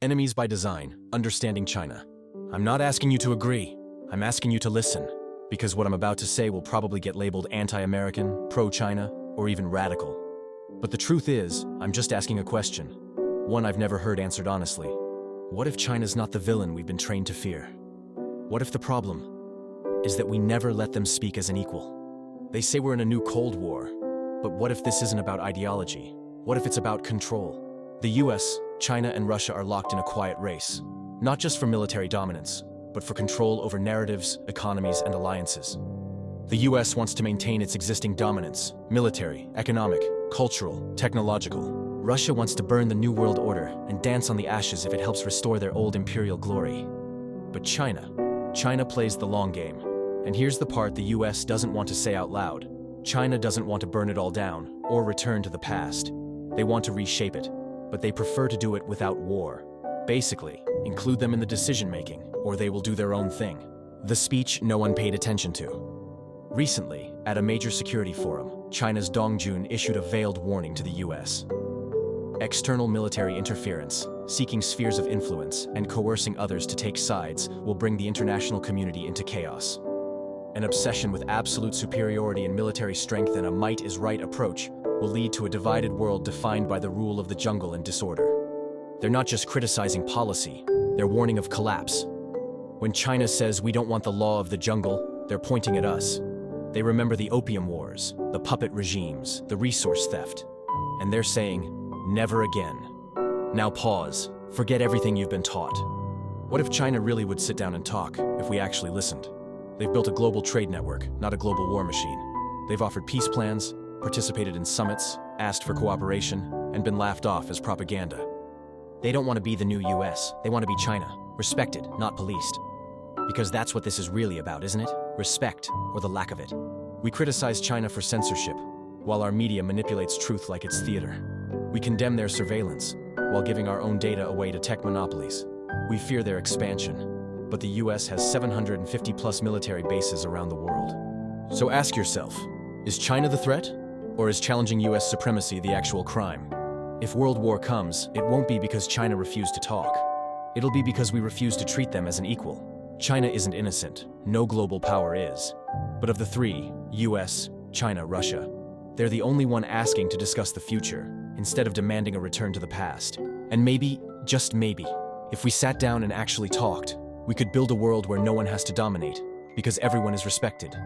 Enemies by Design, Understanding China. I'm not asking you to agree. I'm asking you to listen, because what I'm about to say will probably get labeled anti-American, pro-China, or even radical. But the truth is, I'm just asking a question, one I've never heard answered honestly. What if China's not the villain we've been trained to fear? What if the problem is that we never let them speak as an equal? They say we're in a new Cold War, but what if this isn't about ideology? What if it's about control? The US, China, and Russia are locked in a quiet race, not just for military dominance, but for control over narratives, economies, and alliances. The US wants to maintain its existing dominance, military, economic, cultural, technological. Russia wants to burn the New World Order and dance on the ashes if it helps restore their old imperial glory. But China plays the long game. And here's the part the US doesn't want to say out loud. China doesn't want to burn it all down or return to the past. They want to reshape it, but they prefer to do it without war. Basically, include them in the decision-making, or they will do their own thing. The speech no one paid attention to. Recently, at a major security forum, China's Dong Jun issued a veiled warning to the US. External military interference, seeking spheres of influence, and coercing others to take sides will bring the international community into chaos. An obsession with absolute superiority in military strength and a might-is-right approach will lead to a divided world defined by the rule of the jungle and disorder. They're not just criticizing policy, they're warning of collapse. When China says we don't want the law of the jungle, they're pointing at us. They remember the opium wars, the puppet regimes, the resource theft. And they're saying, never again. Now pause, forget everything you've been taught. What if China really would sit down and talk, if we actually listened? They've built a global trade network, not a global war machine. They've offered peace plans, participated in summits, asked for cooperation, and been laughed off as propaganda. They don't want to be the new US, they want to be China, respected, not policed. Because that's what this is really about, isn't it? Respect, or the lack of it. We criticize China for censorship, while our media manipulates truth like it's theater. We condemn their surveillance, while giving our own data away to tech monopolies. We fear their expansion, but the US has 750+ military bases around the world. So ask yourself, is China the threat? Or is challenging US supremacy the actual crime? If World War comes, it won't be because China refused to talk. It'll be because we refuse to treat them as an equal. China isn't innocent, no global power is. But of the three, US, China, Russia, they're the only one asking to discuss the future, instead of demanding a return to the past. And maybe, just maybe, if we sat down and actually talked, we could build a world where no one has to dominate, because everyone is respected.